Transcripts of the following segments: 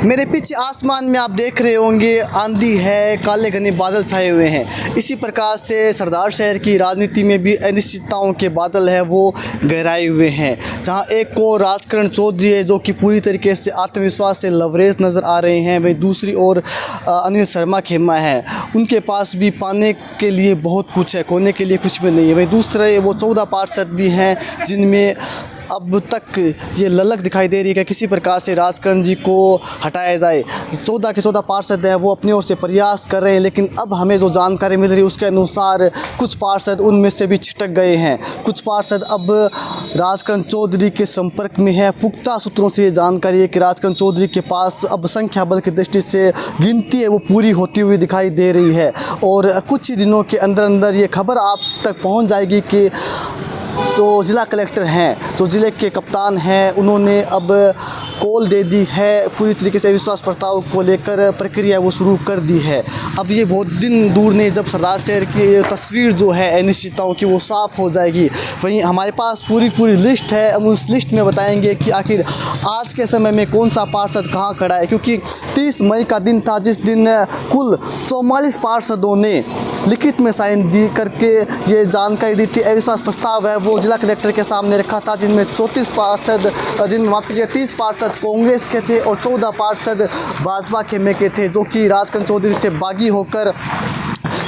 मेरे पीछे आसमान में आप देख रहे होंगे आंधी है, काले घने बादल छाए हुए हैं। इसी प्रकार से सरदार शहर की राजनीति में भी अनिश्चितताओं के बादल है वो गहराए हुए हैं। जहां एक को राजकरण चौधरी है जो कि पूरी तरीके से आत्मविश्वास से लवरेज नज़र आ रहे हैं, वहीं दूसरी ओर अनिल शर्मा खेमा है। उनके पास भी पाने के लिए बहुत कुछ है, खोने के लिए कुछ भी नहीं है। वहीं दूसरे वो 14 पार्षद भी हैं जिनमें अब तक ये ललक दिखाई दे रही है कि किसी प्रकार से राजकरण जी को हटाया जाए। 14 के 14 पार्षद हैं वो अपनी ओर से प्रयास कर रहे हैं, लेकिन अब हमें जो जानकारी मिल रही है उसके अनुसार कुछ पार्षद उनमें से भी छिटक गए हैं। कुछ पार्षद अब राजकरण चौधरी के संपर्क में है। पुख्ता सूत्रों से ये जानकारी है कि राजकरण चौधरी के पास अब संख्या बल की दृष्टि से गिनती है वो पूरी होती हुई दिखाई दे रही है, और कुछ ही दिनों के अंदर अंदर ये खबर आप तक पहुँच जाएगी कि तो ज़िला कलेक्टर हैं, जो ज़िले के कप्तान हैं, उन्होंने अब कॉल दे दी है। पूरी तरीके से विश्वास प्रस्ताव को लेकर प्रक्रिया वो शुरू कर दी है। अब ये बहुत दिन दूर नहीं जब सरदार शहर की तस्वीर जो है अनिश्चितताओं की वो साफ़ हो जाएगी। वहीं हमारे पास पूरी लिस्ट है। हम उस लिस्ट में बताएंगे कि आखिर आज के समय में कौन सा पार्षद कहाँ खड़ा है, क्योंकि 30 मई का दिन था जिस दिन कुल 44 पार्षदों ने लिखित में साइन दी करके ये जानकारी दी थी। अविश्वास प्रस्ताव है वो जिला कलेक्टर के सामने रखा था, जिनमें 34 पार्षद माफ़ कीजिए 30 पार्षद कांग्रेस के थे और 14 पार्षद भाजपा खेमे के थे, जो कि राजकरण चौधरी से बागी होकर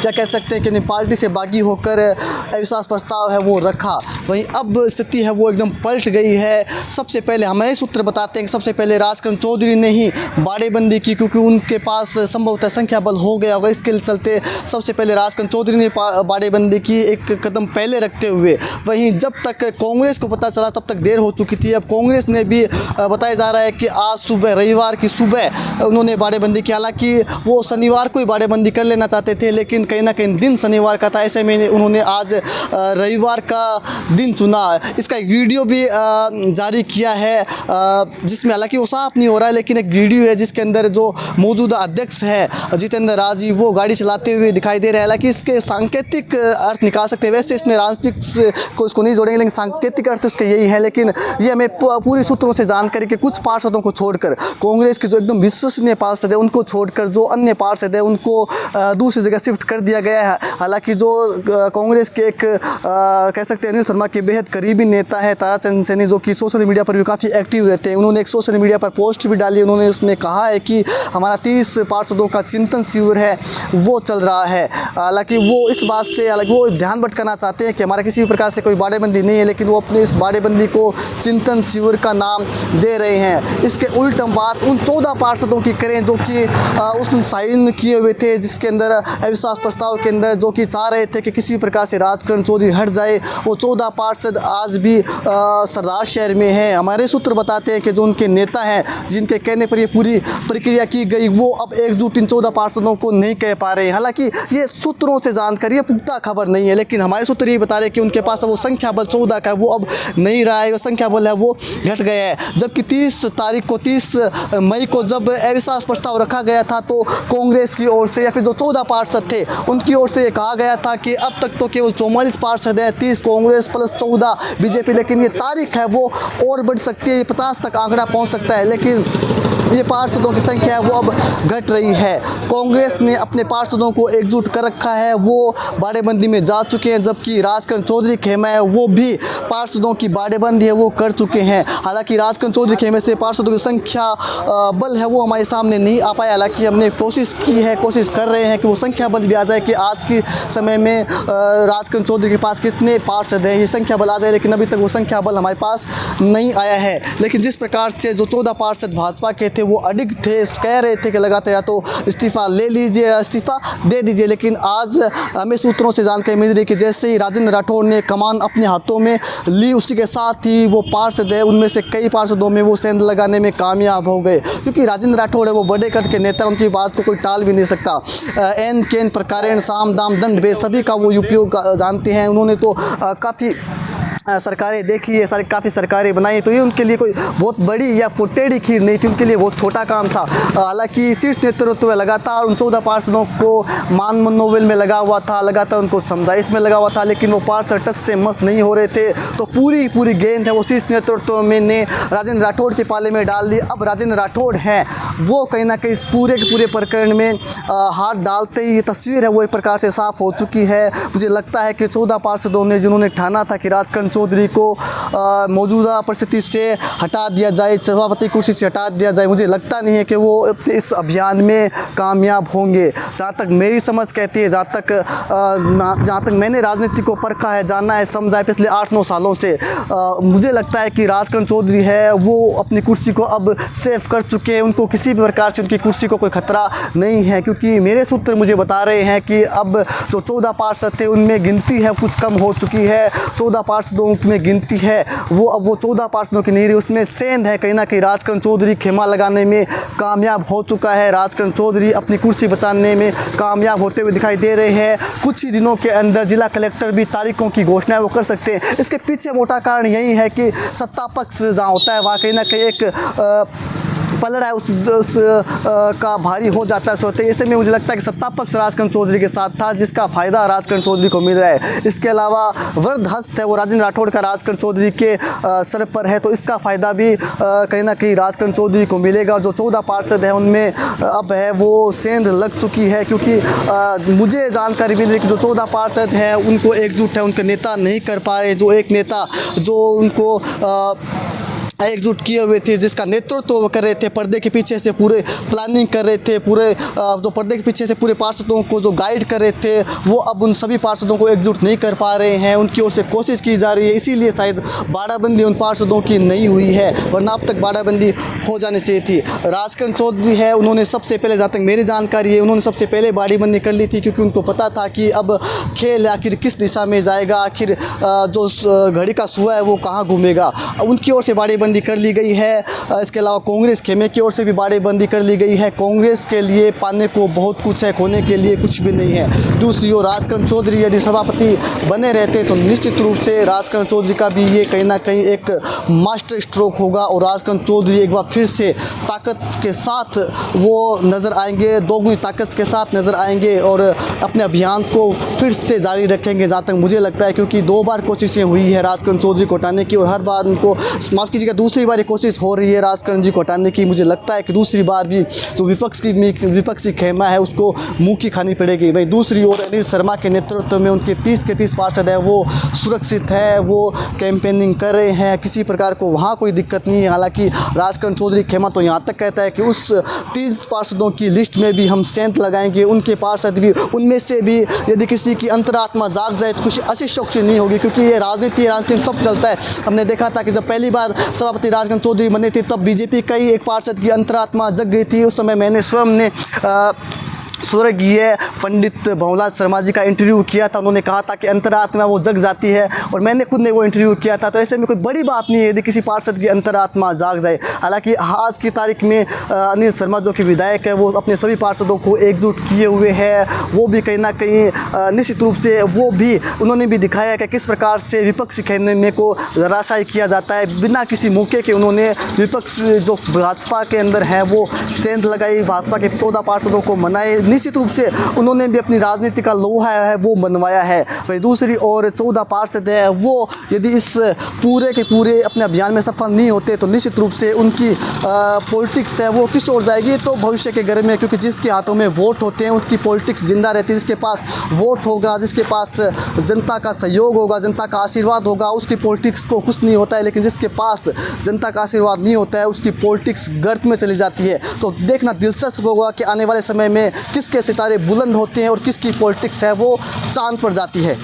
क्या कह सकते हैं कि पार्टी से बागी होकर अविश्वास प्रस्ताव है वो रखा। वहीं अब स्थिति है वो एकदम पलट गई है। सबसे पहले हमारे सूत्र बताते हैं कि सबसे पहले राजकरण चौधरी ने ही बाड़ेबंदी की, क्योंकि उनके पास संभवतः संख्या बल हो गया होगा। इसके चलते सबसे पहले राजकरण चौधरी ने बाड़ेबंदी की, एक कदम पहले रखते हुए। वहीं जब तक कांग्रेस को पता चला तब तक देर हो चुकी थी। अब कांग्रेस ने भी बताया जा रहा है कि आज सुबह रविवार की सुबह उन्होंने बाड़ेबंदी की। हालांकि वो शनिवार को ही बाड़ेबंदी कर लेना चाहते थे, लेकिन कहीं ना कहीं दिन शनिवार का था, ऐसे में उन्होंने आज रविवार का दिन चुना। इसका एक वीडियो भी जारी किया है, जिसमें हालांकि वो साफ नहीं हो रहा है, लेकिन एक वीडियो है जिसके अंदर जो मौजूदा अध्यक्ष है जितेंद्र राजी वो गाड़ी चलाते हुए दिखाई दे रहे हैं। हालांकि इसके सांकेतिक अर्थ निकाल सकते हैं, वैसे इसमें राजनीतिक को इसको नहीं जोड़ेंगे, लेकिन सांकेतिक अर्थ उसके यही है। लेकिन ये हमें पूरी सूत्रों से जानकारी कि कुछ पार्षदों को छोड़कर कांग्रेस के जो एकदम विश्वसनीय पार्षद है उनको छोड़कर जो अन्य पार्षद है उनको दूसरी जगह शिफ्ट कर दिया गया है। हालांकि जो कांग्रेस के एक कह सकते हैं अनिल शर्मा के बेहद करीबी नेता है ताराचंद सैनी, जो कि सोशल मीडिया पर भी काफ़ी एक्टिव रहते हैं, उन्होंने एक सोशल मीडिया पर पोस्ट भी डाली। उन्होंने उसमें कहा है कि हमारा 30 पार्षदों का चिंतन शिविर है वो चल रहा है। हालांकि वो इस बात से वो ध्यान भटकाना चाहते हैं कि हमारा किसी भी प्रकार से कोई बाड़ेबंदी नहीं है, लेकिन वो अपने इस बाड़ेबंदी को चिंतन शिविर का नाम दे रहे हैं। इसके उल्ट हम बात उन 14 पार्षदों की करें जो कि उसमें साइन किए हुए थे, जिसके अंदर अविश्वास प्रस्ताव के अंदर जो कि चाह रहे थे कि किसी भी प्रकार से राजकरण चौधरी हट जाए। वो 14 पार्षद आज भी सरदार शहर में हैं। हमारे सूत्र बताते हैं कि जो उनके नेता हैं जिनके कहने पर ये पूरी प्रक्रिया की गई, वो अब एकजुट इन 14 पार्षदों को नहीं कह पा रहे हैं। हालांकि ये सूत्रों से जानकारी, ये पुख्ता खबर नहीं है, लेकिन हमारे सूत्र ये बता रहे हैं कि उनके पास वो संख्या बल 14 का वो अब नहीं रहा है, वो संख्या बल है वो घट गया है। जबकि 30 मई को जब अविश्वास प्रस्ताव रखा गया था तो कांग्रेस की ओर से या फिर जो 14 पार्षद थे उनकी ओर से ये कहा गया था कि अब तक तो केवल 44 पार्षद हैं, 30 कांग्रेस प्लस 14 बीजेपी, लेकिन ये तारीख है वो और बढ़ सकती है, 50 तक आंकड़ा पहुंच सकता है। लेकिन ये पार्षदों की संख्या है वो अब घट रही है। कांग्रेस ने अपने पार्षदों को एकजुट कर रखा है, वो बाड़ेबंदी में जा चुके हैं, जबकि राजकरण चौधरी खेमा है वो भी पार्षदों की बाड़ेबंदी है वो कर चुके हैं। हालांकि राजकरण चौधरी खेमे से पार्षदों की संख्या बल है वो हमारे सामने नहीं आ पाया। हालांकि हमने कोशिश की है, कोशिश कर रहे हैं कि वो संख्या बल भी आ जाए कि आज के समय में राजकरण चौधरी के पास कितने पार्षद हैं, ये संख्या बल आ जाए, लेकिन अभी तक वो संख्या बल हमारे पास नहीं आया है। लेकिन जिस प्रकार से जो 14 पार्षद भाजपा के थे वो अडिग थे, कह रहे थे कि लगातार या तो इस्तीफ़ा ले लीजिए या इस्तीफ़ा दे दीजिए, लेकिन आज हमें सूत्रों से जानकारी मिल रही कि जैसे ही राजेंद्र राठौड़ ने कमान अपने हाथों में ली, उसी के साथ ही वो पार्षद है उनमें से कई पार्षदों में वो सेंध लगाने में कामयाब हो गए, क्योंकि राजेंद्र राठौड़ है वो बड़े कट के नेता, उनकी बात को कोई टाल भी नहीं सकता। एन केन प्रकारेण साम दाम दंड भेद सभी का वो उपयोग जानते हैं। उन्होंने तो काफ़ी सरकारें देखी है, सारी काफ़ी सरकारें बनाई, तो ये उनके लिए कोई बहुत बड़ी या टेढ़ी खीर नहीं थी, उनके लिए बहुत छोटा काम था। हालांकि शीर्ष नेतृत्व लगातार उन 14 पार्षदों को मान मनोबल में लगा हुआ था, लगातार उनको समझाइश में लगा हुआ था, लेकिन वो पार्षद टस से मस नहीं हो रहे थे। तो पूरी गेंद है वो शीर्ष नेतृत्व में ने राजेंद्र राठौड़ के पाले में डाल दी। अब राजेंद्र राठौड़ हैं वो कहीं ना कहीं इस पूरे के पूरे प्रकरण में हाथ डालते ही ये तस्वीर है वो एक प्रकार से साफ हो चुकी है। मुझे लगता है कि 14 पार्षदों ने जिन्होंने ठाना था कि राजकरण चौधरी को मौजूदा परिस्थिति से हटा दिया जाए, सभापति कुर्सी से हटा दिया जाए, मुझे लगता नहीं है कि वो इस अभियान में कामयाब होंगे। जहाँ तक मेरी समझ कहती है, जहाँ तक मैंने राजनीति को परखा है, जाना है, समझा है पिछले 8-9 सालों से, मुझे लगता है कि राजकरण चौधरी है वो अपनी कुर्सी को अब सेव कर चुके हैं। उनको किसी भी प्रकार से उनकी कुर्सी को कोई खतरा नहीं है, क्योंकि मेरे सूत्र मुझे बता रहे हैं कि अब जो 14 पार्षद थे उनमें गिनती है कुछ कम हो चुकी है। 14 पार्षदों में गिनती है वो अब वो 14 पार्षदों की नहीं रही, उसमें सेंध है कहीं ना कहीं राजकरण चौधरी खेमा लगाने में कामयाब हो चुका है। राजकरण चौधरी अपनी कुर्सी बचाने में कामयाब होते हुए दिखाई दे रहे हैं। कुछ ही दिनों के अंदर जिला कलेक्टर भी तारीखों की घोषणा वो कर सकते हैं। इसके पीछे मोटा कारण यही है कि सत्ता पक्ष जहाँ होता है वहाँ कहीं ना कहीं एक पलड़ा है उस का भारी हो जाता है सोते। ऐसे में मुझे लगता है कि सत्ता पक्ष राजकरण चौधरी के साथ था, जिसका फ़ायदा राजकरण चौधरी को मिल रहा है। इसके अलावा वृद्ध हस्त है वो राजेंद्र राठौड़ का राजकरण चौधरी के सर पर है, तो इसका फ़ायदा भी कहीं ना कहीं राजकरण चौधरी को मिलेगा। और जो 14 पार्षद हैं उनमें अब है वो सेंध लग चुकी है, क्योंकि मुझे जानकारी मिली कि जो 14 पार्षद हैं उनको एकजुट है, उनके नेता नहीं कर पा रहे। जो एक नेता जो उनको एकजुट किए हुए थे, जिसका नेतृत्व वो कर रहे थे, पर्दे के पीछे से पूरे प्लानिंग कर रहे थे, पूरे जो पर्दे के पीछे से पूरे पार्षदों को जो गाइड कर रहे थे, वो अब उन सभी पार्षदों को एकजुट नहीं कर पा रहे हैं। उनकी ओर से कोशिश की जा रही है, इसीलिए शायद बाड़ाबंदी उन पार्षदों की नहीं हुई है, वरना अब तक बाड़ाबंदी हो जानी चाहिए थी। राजकरण चौधरी है उन्होंने सबसे पहले, जहाँ तक मेरी जानकारी है, उन्होंने सबसे पहले बाड़ीबंदी कर ली थी, क्योंकि उनको पता था कि अब खेल आखिर किस दिशा में जाएगा, आखिर जो घड़ी का सुआ है वो कहाँ घूमेगा। अब उनकी ओर से बाड़ीबंदी कर ली गई है। इसके अलावा कांग्रेस खेमे की ओर से भी बाड़ेबंदी कर ली गई है। कांग्रेस के लिए पाने को बहुत कुछ है, खोने के लिए कुछ भी नहीं है। दूसरी ओर राजकरण चौधरी यदि सभापति बने रहते तो निश्चित रूप से राजकरण चौधरी का भी ये कहीं ना कहीं एक मास्टर स्ट्रोक होगा, और राजकरण चौधरी एक बार फिर से ताकत के साथ वो नज़र आएंगे, दोगुनी ताकत के साथ नज़र आएंगे और अपने अभियान को फिर से जारी रखेंगे, जहाँ तक मुझे लगता है। क्योंकि 2 बार कोशिशें हुई है राजकरण चौधरी को हटाने की, और हर बार उनको, माफ़ कीजिएगा, दूसरी बार कोशिश हो रही है राजकरण जी को हटाने की। मुझे लगता है कि दूसरी बार भी जो विपक्षी खेमा है उसको मुँह की खानी पड़ेगी। वहीं दूसरी ओर अनिल शर्मा के नेतृत्व में उनके 30 के 30 पार्षद हैं, वो सुरक्षित है, वो कैंपेनिंग कर रहे हैं, किसी प्रकार को वहाँ कोई दिक्कत नहीं है। हालांकि राजकरण चौधरी खेमा तो यहाँ तक कहता है कि उस 30 पार्षदों की लिस्ट में भी हम सेंध लगाएंगे, उनके पार्षद भी, उनमें से भी यदि किसी की अंतरात्मा जाग जाए तो कुछ ऐसी शौक नहीं होगी, क्योंकि ये राजनीति में सब चलता है। हमने देखा था कि जब पहली बार सभापति राजकरण चौधरी बने थे तब बीजेपी का ही एक पार्षद की अंतरात्मा जग गई थी। उस समय मैंने स्वयं ने स्वर्गीय पंडित भंवरलाल शर्मा जी का इंटरव्यू किया था। उन्होंने कहा था कि अंतरात्मा वो जग जाती है, और मैंने खुद ने वो इंटरव्यू किया था। तो ऐसे में कोई बड़ी बात नहीं है यदि किसी पार्षद की अंतरात्मा जाग जाए। हालांकि आज की तारीख में अनिल शर्मा जो कि विधायक है वो अपने सभी पार्षदों को एकजुट किए हुए हैं। वो भी कहीं ना कहीं निश्चित रूप से वो भी उन्होंने भी दिखाया कि किस प्रकार से विपक्ष खेलने को धराशायी किया जाता है। बिना किसी मौके के उन्होंने विपक्ष जो भाजपा के अंदर है वो सेंध लगाई, भाजपा के 14 पार्षदों को मनाए। निश्चित रूप से उन्होंने भी अपनी राजनीति का लोहा है वो बनवाया है। वही दूसरी ओर 14 पार्षद है वो यदि इस पूरे के पूरे अपने अभियान में सफल नहीं होते तो निश्चित रूप से उनकी पॉलिटिक्स है वो किस ओर जाएगी, तो भविष्य के घर में, क्योंकि जिसके हाथों में वोट होते हैं उसकी पॉलिटिक्स जिंदा रहती है। जिसके पास वोट होगा, जिसके पास जनता का सहयोग होगा, जनता का आशीर्वाद होगा, उसकी पॉलिटिक्स को कुछ नहीं होता है। लेकिन जिसके पास जनता का आशीर्वाद नहीं होता है उसकी पॉलिटिक्स गर्त में चली जाती है। तो देखना दिलचस्प होगा कि आने वाले समय में किसके सितारे बुलंद होते हैं और किसकी पॉलिटिक्स है वो चांद पर जाती है।